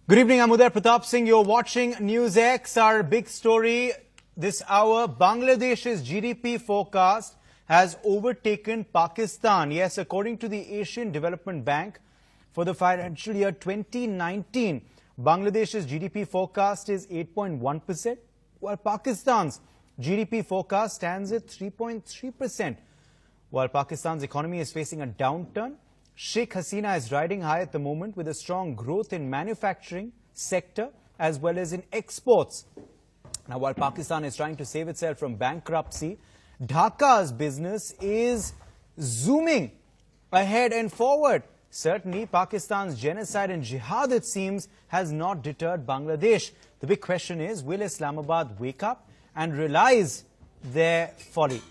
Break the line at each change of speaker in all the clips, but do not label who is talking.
Good evening, I'm Uday Pratap Singh. You're watching News X. Our big story this hour, Bangladesh's GDP forecast has overtaken Pakistan. Yes, according to the Asian Development Bank, for the financial year 2019, Bangladesh's GDP forecast is 8.1%, while Pakistan's GDP forecast stands at 3.3%. While Pakistan's economy is facing a downturn, Sheikh Hasina is riding high at the moment with a strong growth in manufacturing sector as well as in exports. Now, while Pakistan is trying to save itself from bankruptcy, Dhaka's business is zooming ahead and forward. Certainly, Pakistan's genocide and jihad, it seems, has not deterred Bangladesh. The big question is, will Islamabad wake up and realize their folly?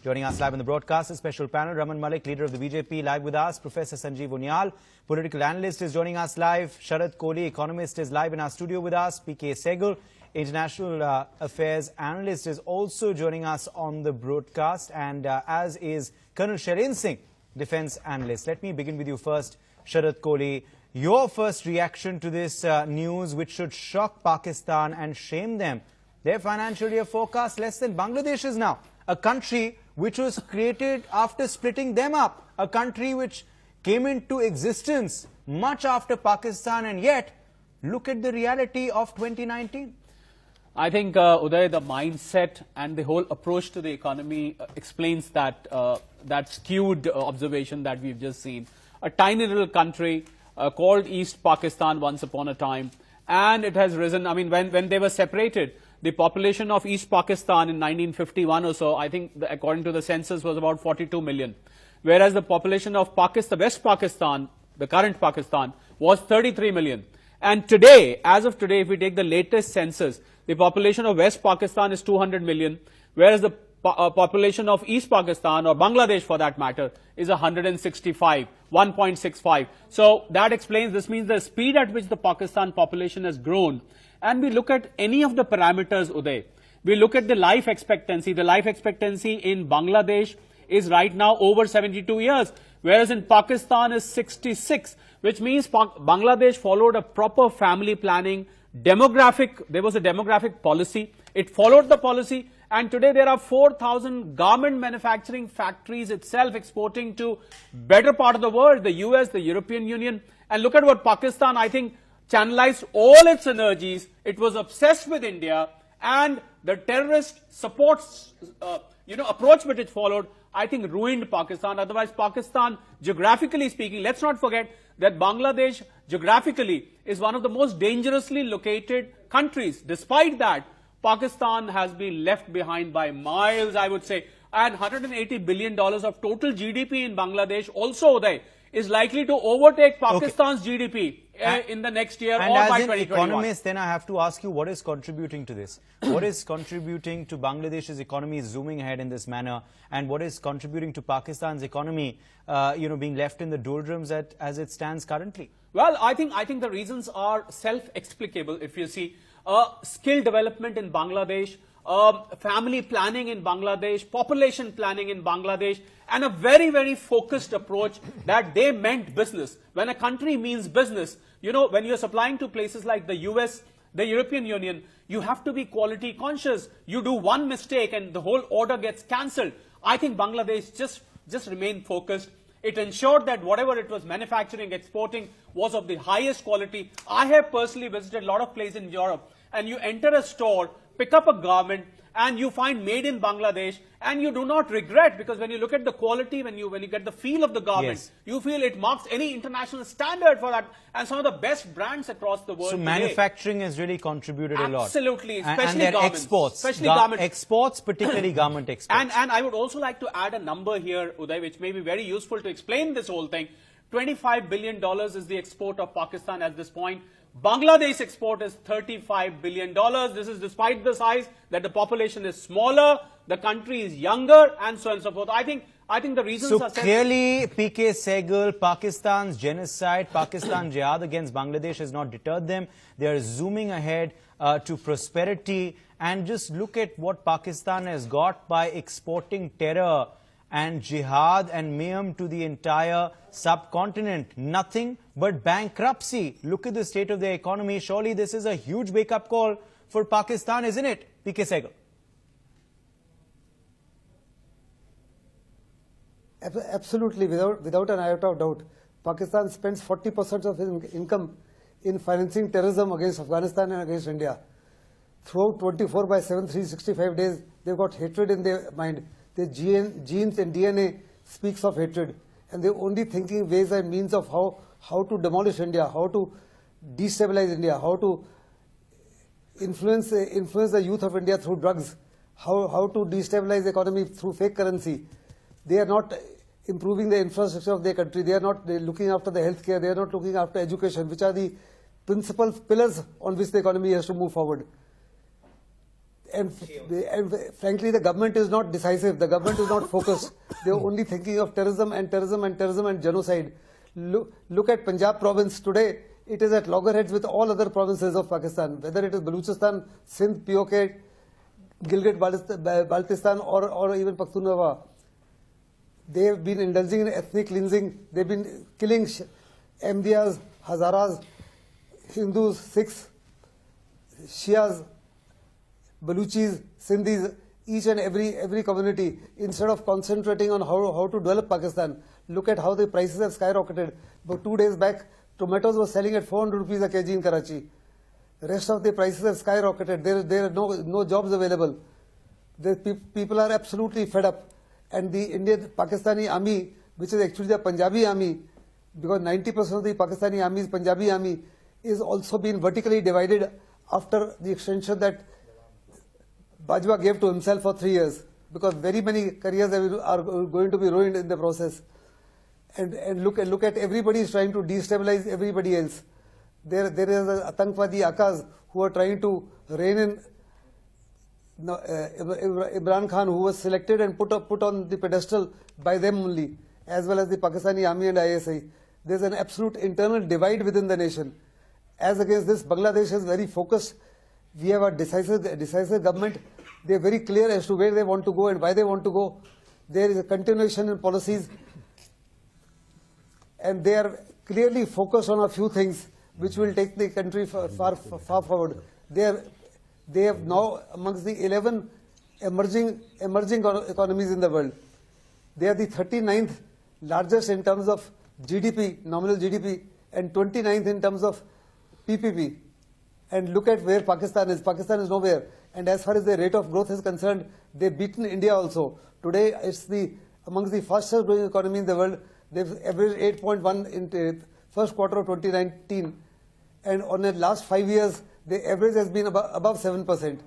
Joining us live in the broadcast, a special panel, Raman Malik, leader of the BJP, live with us. Professor Sanjeev Unyal, political analyst, is joining us live. Sharad Kohli, economist, is live in our studio with us. PK Sehgal, international affairs analyst, is also joining us on the broadcast. And as is Colonel Shailendra Singh, defense analyst. Let me begin with you first, Sharad Kohli. Your first reaction to this news, which should shock Pakistan and shame them. Their financial year forecast less than Bangladesh's now. A country which was created after splitting them up, a country which came into existence much after Pakistan, and yet look at the reality of 2019.
I think, Uday, the mindset and the whole approach to the economy explains that, that skewed observation that we've just seen. A tiny little country called East Pakistan once upon a time, and it has risen. I mean, when they were separated, the population of East Pakistan in 1951 or so, I think, according to the census, was about 42 million. Whereas the population of Pakistan, West Pakistan, the current Pakistan, was 33 million. And today, as of today, if we take the latest census, the population of West Pakistan is 200 million, whereas the population of East Pakistan, or Bangladesh for that matter, is 165, 1.65. So that explains, this means the speed at which the Pakistan population has grown. And we look at any of the parameters, Uday. We look at the life expectancy. The life expectancy in Bangladesh is right now over 72 years, whereas in Pakistan is 66, which means Bangladesh followed a proper family planning, there was a demographic policy. It followed the policy, and today there are 4,000 garment manufacturing factories itself exporting to better part of the world, the US, the European Union. And look at what Pakistan, I think, channelized all its energies. It was obsessed with India, and the terrorist supports, approach which it followed, I think, ruined Pakistan. Otherwise, Pakistan, geographically speaking, let's not forget that Bangladesh, geographically, is one of the most dangerously located countries. Despite that, Pakistan has been left behind by miles, I would say. And $180 billion of total GDP in Bangladesh also, Uday, is likely to overtake Pakistan's GDP in the next year,
and
or
as
by
an
2021.
economist, then I have to ask you, what is contributing to this? What is contributing to Bangladesh's economy zooming ahead in this manner, and what is contributing to Pakistan's economy, being left in the doldrums as it stands currently?
Well, I think the reasons are self-explicable. If you see skill development in Bangladesh, family planning in Bangladesh, population planning in Bangladesh, and a very, very focused approach that they meant business. When a country means business, when you're supplying to places like the US, the European Union, you have to be quality conscious. You do one mistake and the whole order gets cancelled. I think Bangladesh just remained focused. It ensured that whatever it was manufacturing, exporting, was of the highest quality. I have personally visited a lot of places in Europe, and you enter a store, pick up a garment, and you find made in Bangladesh, and you do not regret, because when you look at the quality, when you get the feel of the garment,
yes,
you feel it marks any international standard for that, and some of the best brands across the world.
So
today.
Manufacturing has really contributed a lot.
Absolutely, especially
and their
garments,
exports,
especially garments.
Exports, particularly garment exports.
And I would also like to add a number here, Uday, which may be very useful to explain this whole thing. $25 billion is the export of Pakistan at this point. Bangladesh export is $35 billion. This is despite the size, that the population is smaller, the country is younger, and so on and so forth. I think the reasons
so
are
clearly, PK Sehgal, Pakistan's genocide, Pakistan jihad against Bangladesh has not deterred them. They are zooming ahead to prosperity. And just look at what Pakistan has got by exporting terror and jihad and mayhem to the entire subcontinent. Nothing but bankruptcy. Look at the state of the economy. Surely this is a huge wake-up call for Pakistan, isn't it? PK Sehgal.
Absolutely, without an iota of doubt. Pakistan spends 40% of its income in financing terrorism against Afghanistan and against India. Throughout 24/7, 365 days, they've got hatred in their mind. Their genes and DNA speaks of hatred. And they're only thinking ways and means of how to demolish India, how to destabilize India, how to influence the youth of India through drugs, how to destabilize the economy through fake currency. They are not improving the infrastructure of their country. They are not looking after the healthcare. They are not looking after education, which are the principal pillars on which the economy has to move forward. And frankly, the government is not decisive. The government is not focused. They are only thinking of terrorism and genocide. Look at Punjab province today. It is at loggerheads with all other provinces of Pakistan, whether it is Baluchistan, Sindh, POK, Gilgit-Baltistan, or even Pakhtunkhwa. They have been indulging in ethnic cleansing. They've been killing Ahmadiyas, Hazaras, Hindus, Sikhs, Shias, Baluchis, Sindhis, each and every community. Instead of concentrating on how to develop Pakistan, look at how the prices have skyrocketed. But 2 days back, tomatoes were selling at 400 rupees a kg in Karachi. The rest of the prices have skyrocketed. There are no jobs available. The people are absolutely fed up. And the Indian Pakistani army, which is actually the Punjabi army, because 90% of the Pakistani army is Punjabi army, is also being vertically divided after the extension that Bajwa gave to himself for 3 years, because very many careers are going to be ruined in the process. And look at everybody is trying to destabilize everybody else. There is Atangwadi Akas who are trying to rein in Imran Khan, who was selected and put on the pedestal by them only, as well as the Pakistani army and ISI. There's an absolute internal divide within the nation. As against this, Bangladesh is very focused. We have a decisive government. They are very clear as to where they want to go and why they want to go. There is a continuation in policies, and they are clearly focused on a few things which will take the country far forward. They have now amongst the 11 emerging economies in the world. They are the 39th largest in terms of GDP, nominal GDP, and 29th in terms of PPP. And look at where Pakistan is. Pakistan is nowhere. And as far as the rate of growth is concerned, they've beaten India also. Today, it's amongst the fastest growing economy in the world. They've averaged 8.1 in the first quarter of 2019. And on the last 5 years, the average has been above 7%,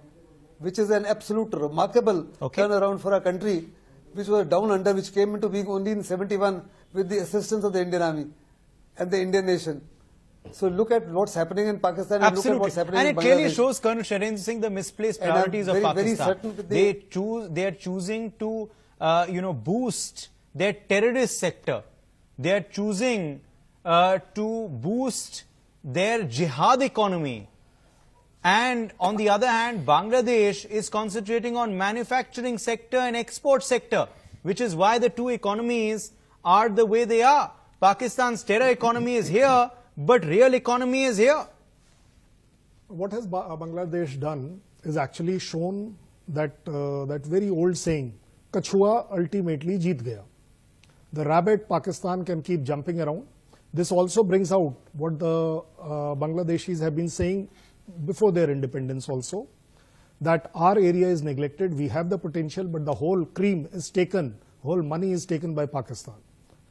which is an absolute remarkable turnaround for a country which was down under, which came into being only in 71 with the assistance of the Indian Army and the Indian nation. So look at what's happening in Pakistan and look at what's happening in Bangladesh.
And it clearly shows, Colonel Sharendra Singh, the misplaced priorities of Pakistan. They are choosing to boost their terrorist sector. They are choosing to boost their jihad economy. And on the other hand, Bangladesh is concentrating on manufacturing sector and export sector, which is why the two economies are the way they are. Pakistan's terror economy is here, but real economy is here.
What has Bangladesh done is actually shown that that very old saying, Kachua ultimately jeet gaya. The rabbit Pakistan can keep jumping around. This also brings out what the Bangladeshis have been saying before their independence also, that our area is neglected, we have the potential, but the whole cream is taken, whole money is taken by Pakistan.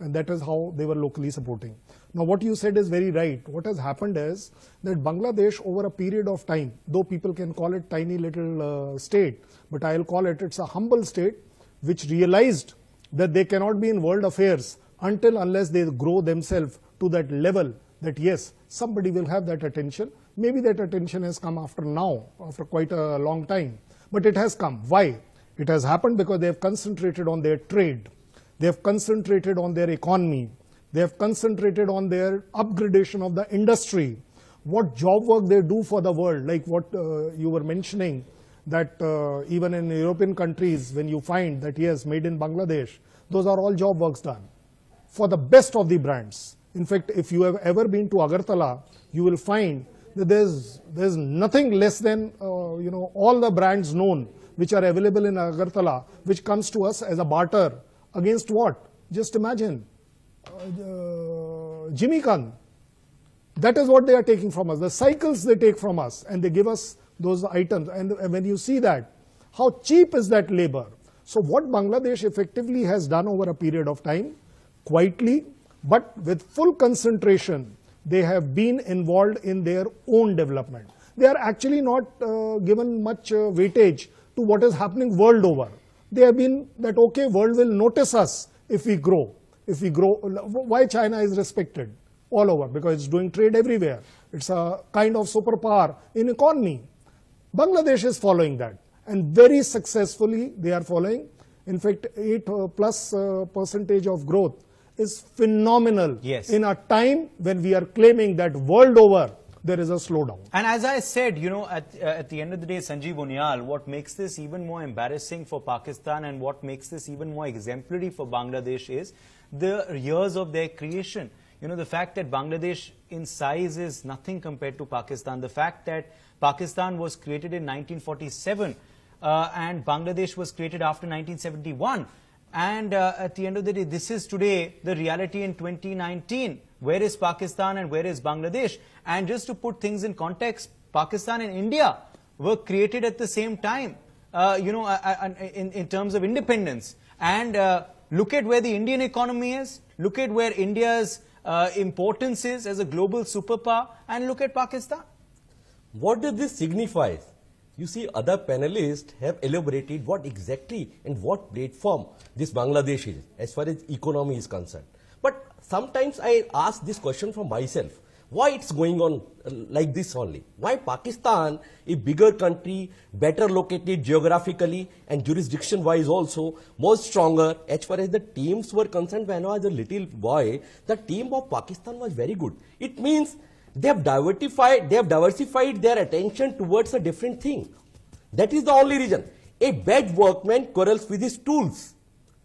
And that is how they were locally supporting. Now what you said is very right. What has happened is that Bangladesh over a period of time, though people can call it tiny little state, but I'll call it's a humble state which realized that they cannot be in world affairs unless they grow themselves to that level that yes, somebody will have that attention. Maybe that attention has come after quite a long time, but it has come. Why? It has happened because they have concentrated on their trade. They have concentrated on their economy. They have concentrated on their upgradation of the industry. What job work they do for the world, like what you were mentioning, that even in European countries, when you find that yes, made in Bangladesh, those are all job works done for the best of the brands. In fact, if you have ever been to Agartala, you will find that there's nothing less than all the brands known which are available in Agartala, which comes to us as a barter against what? Just imagine, Jimmy Khan. That is what they are taking from us. The cycles they take from us, and they give us those items. And when you see that, how cheap is that labor? So what Bangladesh effectively has done over a period of time, quietly, but with full concentration, they have been involved in their own development. They are actually not given much weightage to what is happening world over. They have been that, okay, world will notice us if we grow. If we grow, why China is respected all over? Because it's doing trade everywhere. It's a kind of superpower in economy. Bangladesh is following that, and very successfully they are following. In fact, 8+% of growth is phenomenal.
Yes.
In a time when we are claiming that world over there is a slowdown.
And as I said, at the end of the day, Sanjeev Unyal, what makes this even more embarrassing for Pakistan and what makes this even more exemplary for Bangladesh is the years of their creation. The fact that Bangladesh in size is nothing compared to Pakistan. The fact that Pakistan was created in 1947 and Bangladesh was created after 1971. And at the end of the day, this is today the reality in 2019. Where is Pakistan and where is Bangladesh? And just to put things in context, Pakistan and India were created at the same time, in terms of independence. And look at where the Indian economy is. Look at where India's importance is as a global superpower. And look at Pakistan.
What does this signify? You see, other panelists have elaborated what exactly and what platform this Bangladesh is as far as economy is concerned. But sometimes I ask this question from myself, why it's going on like this only? Why Pakistan, a bigger country, better located geographically and jurisdiction wise also, more stronger as far as the teams were concerned? When I was a little boy, the team of Pakistan was very good. It means they have diversified their attention towards a different thing. That is the only reason. A bad workman quarrels with his tools.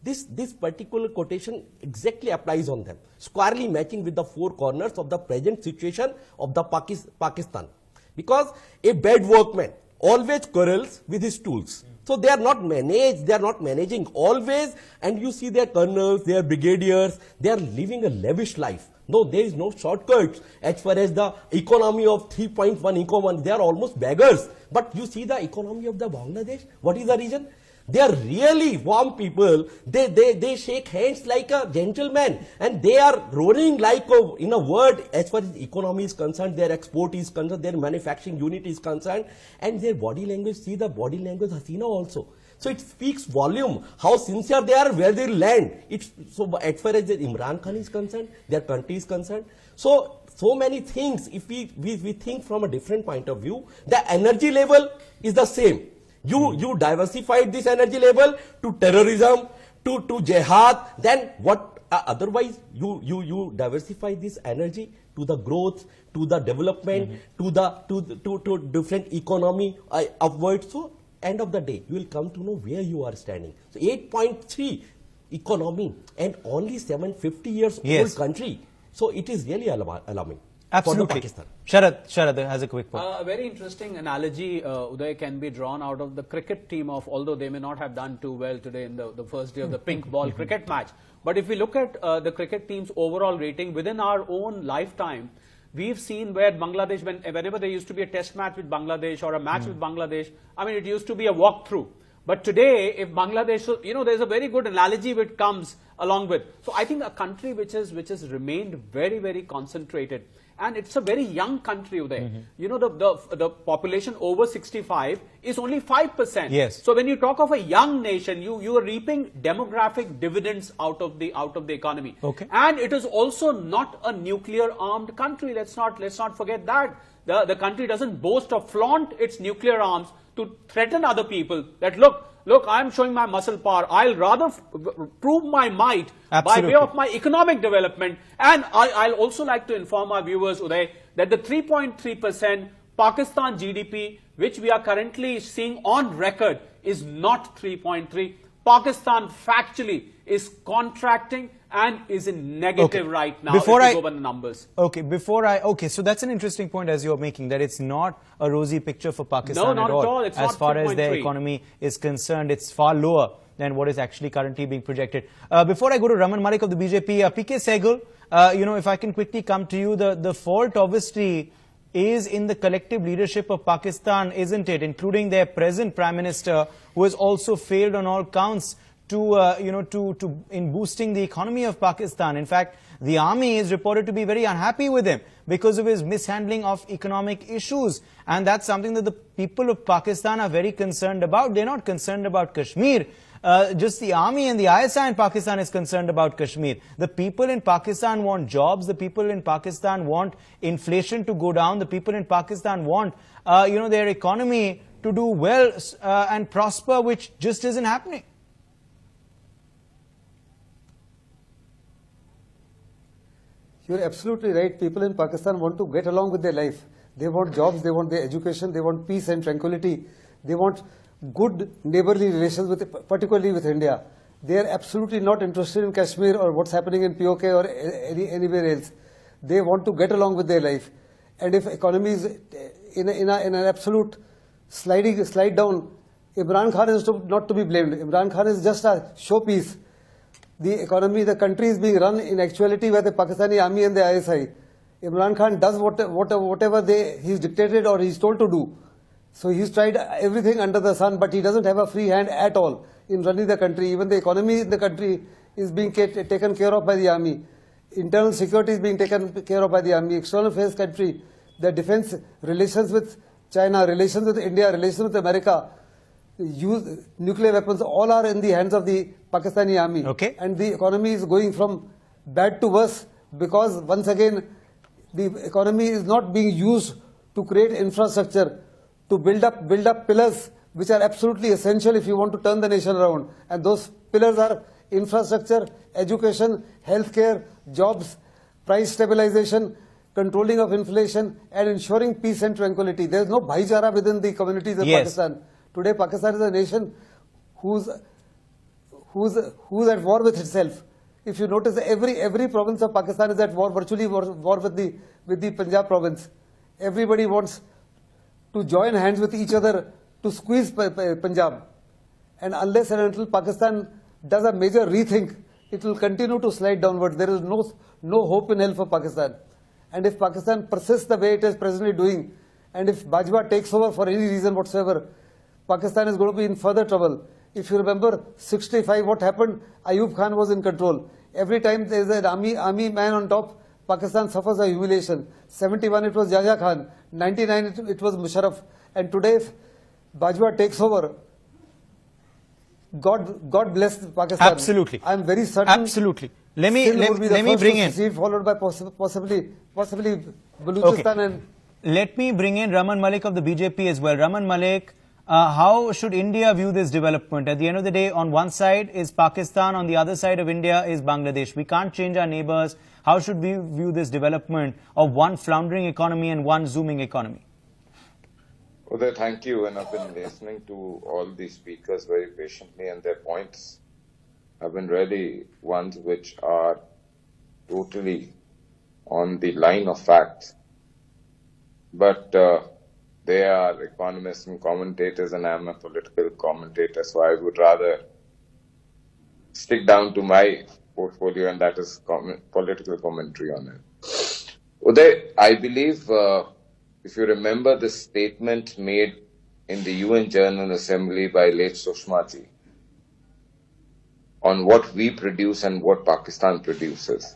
This particular quotation exactly applies on them, squarely matching with the four corners of the present situation of the Pakistan. Because a bad workman always quarrels with his tools. So they are not managing always, and you see their colonels, their brigadiers, they are living a lavish life. No, there is no shortcuts as far as the economy of 3.1 income. They are almost beggars. But you see the economy of the Bangladesh, what is the reason? They are really warm people. They shake hands like a gentleman, and they are roaring like in a word as far as economy is concerned, their export is concerned, their manufacturing unit is concerned, and their body language. See the body language, Hasina also. So it speaks volume how sincere they are, where they land. So as far as Imran Khan is concerned, their country is concerned. So many things. If we think from a different point of view, the energy level is the same. You diversified this energy level to terrorism, to jihad. Then what? Otherwise, you diversify this energy to the growth, to the development, to different economy upwards. So end of the day, you will come to know where you are standing. So 8.3 economy and only 750 years old country. So it is really alarming.
Absolutely.
For Pakistan.
Sharad has a quick point.
A very interesting analogy, Uday, can be drawn out of the cricket team of, although they may not have done too well today in the first day of the pink ball cricket match. But if we look at the cricket team's overall rating within our own lifetime, we've seen where Bangladesh, whenever there used to be a test match with Bangladesh or a match with Bangladesh, I mean, it used to be a walkthrough. But today, if Bangladesh, there's a very good analogy which comes along with. So I think a country which has remained very, very concentrated. And it's a very young country, Uday. The population over 65 is only 5%.
Yes.
So when you talk of a young nation, you are reaping demographic dividends out of the economy.
Okay.
And it is also not a nuclear armed country. Let's not forget that. The country doesn't boast or flaunt its nuclear arms to threaten other people that look, I'm showing my muscle power. I'll rather prove my might by way of my economic development. And I'll also like to inform our viewers, Uday, that the 3.3% Pakistan GDP, which we are currently seeing on record, is not 3.3. Pakistan factually is contracting and is in negative right now
Before
if
I-
you go by the numbers.
Okay, so that's an interesting point as you're making, that it's not a rosy picture for Pakistan
not
at
at
all.
all. It's
as
not
far as their
3.3.
economy is concerned, it's far lower than what is actually currently being projected. Before I go to Raman Malik of the BJP, PK Sehgal, if I can quickly come to you, the fault obviously is in the collective leadership of Pakistan, isn't it? Including their present Prime Minister, who has also failed on all counts in boosting the economy of Pakistan. In fact, the army is reported to be very unhappy with him because of his mishandling of economic issues. And that's something that the people of Pakistan are very concerned about. They're not concerned about Kashmir. Just the army and the ISI in Pakistan is concerned about Kashmir. The people in Pakistan want jobs. The people in Pakistan want inflation to go down. The people in Pakistan want, their economy to do well and prosper, which just isn't happening.
You're absolutely right. People in Pakistan want to get along with their life. They want jobs, they want their education, they want peace and tranquility. They want good neighborly relations, particularly with India. They are absolutely not interested in Kashmir or what's happening in POK or anywhere else. They want to get along with their life. And if economy is in an absolute slide down, Imran Khan is not to be blamed. Imran Khan is just a showpiece. The economy, the country is being run in actuality by the Pakistani army and the ISI. Imran Khan does whatever he's dictated or he's told to do. So he's tried everything under the sun, but he doesn't have a free hand at all in running the country. Even the economy in the country is being taken care of by the army. Internal security is being taken care of by the army. External affairs country, the defense, relations with China, relations with India, relations with America, use nuclear weapons, all are in the hands of the Pakistani army.
Okay.
And the economy is going from bad to worse because once again the economy is not being used to create infrastructure, to build up pillars which are absolutely essential if you want to turn the nation around. And those pillars are infrastructure, education, healthcare, jobs, price stabilization, controlling of inflation, and ensuring peace and tranquility. There is no bhaichara within the communities of
Yes.
Pakistan. Today, Pakistan is a nation who's at war with itself. If you notice, every province of Pakistan is at war, virtually war with the Punjab province. Everybody wants to join hands with each other to squeeze Punjab. And unless and until Pakistan does a major rethink, it will continue to slide downwards. There is no hope in hell for Pakistan. And if Pakistan persists the way it is presently doing, and if Bajwa takes over for any reason whatsoever, Pakistan is going to be in further trouble. If you remember, 65, what happened? Ayub Khan was in control. Every time there is an army man on top, Pakistan suffers a humiliation. 71, it was Yahya Khan. 99, it was Musharraf. And today, if Bajwa takes over, God bless Pakistan.
Absolutely.
I am very certain.
Absolutely. Let me bring in.
Secede, followed by possibly Baluchistan
Okay.
and.
Let me bring in Raman Malik of the BJP as well. Raman Malik, how should India view this development? At the end of the day, on one side is Pakistan, on the other side of India is Bangladesh. We can't change our neighbors. How should we view this development of one floundering economy and one zooming economy?
Uday, thank you. And I've been listening to all the speakers very patiently, and their points have been really ones which are totally on the line of facts. But they are economists and commentators, and I'm a political commentator, so I would rather stick down to my portfolio, and that is political commentary on it. Uday, I believe, if you remember the statement made in the UN General Assembly by late Sushma ji on what we produce and what Pakistan produces,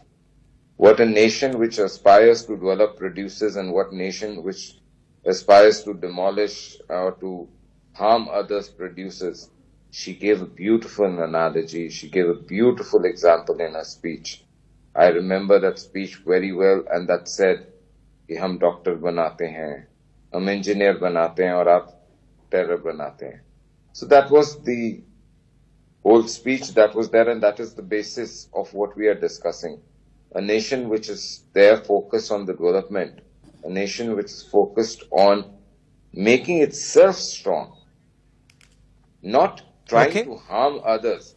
what a nation which aspires to develop produces and what nation which aspires to demolish or to harm others produces. She gave a beautiful analogy. She gave a beautiful example in her speech. I remember that speech very well, and that said, कि हम doctor बनाते हैं, हम engineer बनाते हैं और आप terror बनाते हैं. So that was the whole speech that was there, and that is the basis of what we are discussing. A nation which is there focused on the development, a nation which is focused on making itself strong, not trying to harm others